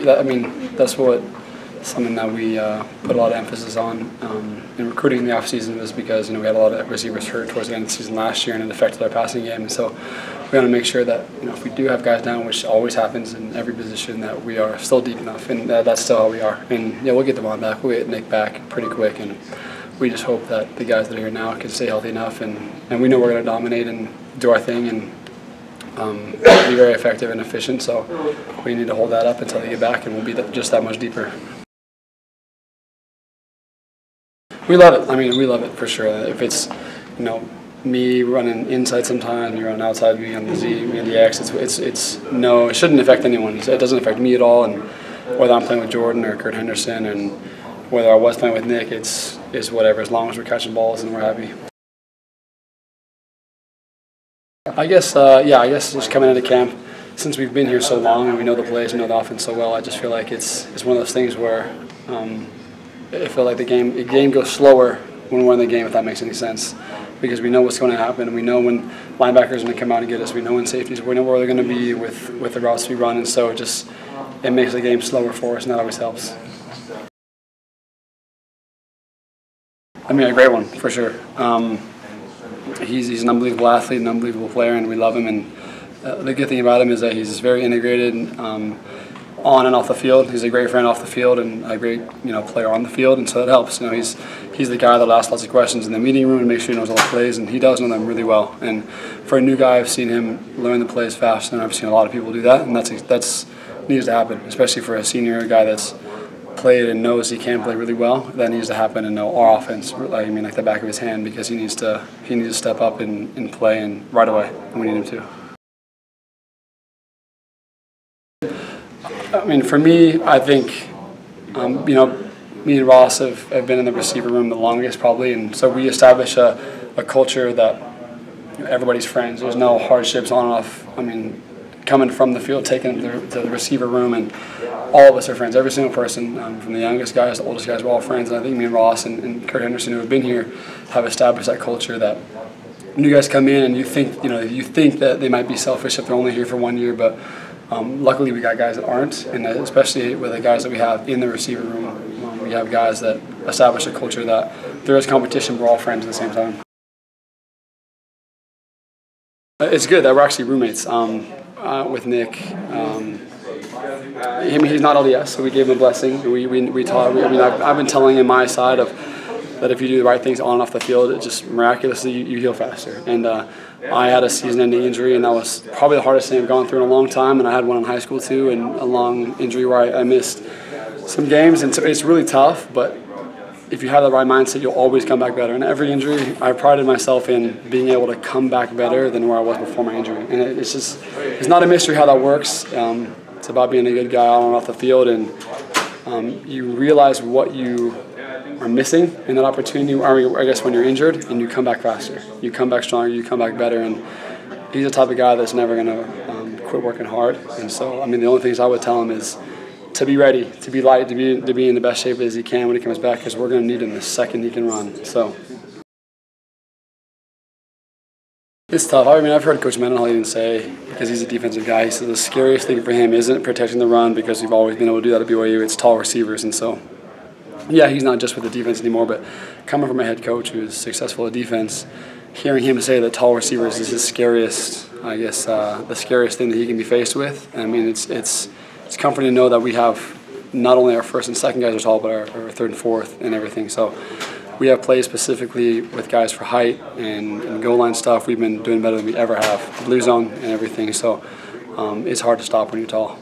I mean, that's something that we put a lot of emphasis on in recruiting in the offseason, was because we had a lot of receivers hurt towards the end of the season last year, and it affected our passing game. And so we want to make sure that if we do have guys down, which always happens in every position, that we are still deep enough, and that's still how we are. And we'll get Devon back, we'll get Nick back pretty quick, and we just hope that the guys that are here now can stay healthy enough, and we know we're going to dominate and do our thing and be very effective and efficient. So we need to hold that up until they get back, and we'll be just that much deeper. We love it. I mean, we love it for sure. If it's, me running inside sometimes, me running outside, me on the Z, me on the X, it shouldn't affect anyone. It doesn't affect me at all. And whether I'm playing with Jordan or Kurt Henderson, and whether I was playing with Nick, it's whatever, as long as we're catching balls and we're happy. I guess just coming into camp, since we've been here so long and we know the plays, we know the offense so well, I just feel like it's one of those things where I feel like the game goes slower when we're in the game, if that makes any sense, because we know what's going to happen, and we know when linebackers are going to come out and get us, we know when safeties, we know where they're going to be with the routes we run, and so it makes the game slower for us, and that always helps. I mean, a great one, for sure. He's an unbelievable athlete, an unbelievable player, and we love him. And the good thing about him is that he's very integrated on and off the field. He's a great friend off the field and a great player on the field, and so it helps. He's the guy that asks lots of questions in the meeting room and makes sure he knows all the plays, and he does know them really well. And for a new guy, I've seen him learn the plays fast, and I've seen a lot of people do that, and that's needs to happen, especially for a senior guy that's played and knows he can play really well. That needs to happen and know our offense, like the back of his hand, because he needs to step up and play and right away, and we need him to. I mean, for me, I think, me and Ross have been in the receiver room the longest probably, and so we establish a culture that everybody's friends. There's no hardships on and off. I mean, coming from the field, taking them to the receiver room, and all of us are friends. Every single person, from the youngest guys to the oldest guys, we're all friends. And I think me and Ross and Kurt Henderson, who have been here, have established that culture that new guys come in and you think that they might be selfish if they're only here for 1 year, but luckily we got guys that aren't, and especially with the guys that we have in the receiver room, we have guys that establish a culture that there is competition, we're all friends at the same time. It's good that we're actually roommates with Nick. He's not LDS, so we gave him a blessing. We taught. I mean, I've been telling him my side of that if you do the right things on and off the field, it just miraculously you heal faster. And I had a season-ending injury, and that was probably the hardest thing I've gone through in a long time. And I had one in high school too, and a long injury where I missed some games, and so it's really tough. But if you have the right mindset, you'll always come back better. And every injury, I prided myself in being able to come back better than where I was before my injury. And it's not a mystery how that works. It's about being a good guy on and off the field, and you realize what you are missing in that opportunity. I guess when you're injured, and you come back faster, you come back stronger, you come back better. And he's the type of guy that's never going to quit working hard. And so, I mean, the only things I would tell him is to be ready, to be light, to be in the best shape as he can when he comes back, because we're going to need him the second he can run. So it's tough. I mean, I've heard Coach Mendenhall even say, because he's a defensive guy, he said the scariest thing for him isn't protecting the run, because we've always been able to do that at BYU. It's tall receivers, and so yeah, he's not just with the defense anymore, but coming from a head coach who's successful at defense, hearing him say that tall receivers is his scariest, I guess, the scariest thing that he can be faced with. I mean, it's comforting to know that we have not only our first and second guys are tall, but our third and fourth and everything. So we have plays specifically with guys for height and goal line stuff. We've been doing better than we ever have, blue zone and everything. So it's hard to stop when you're tall.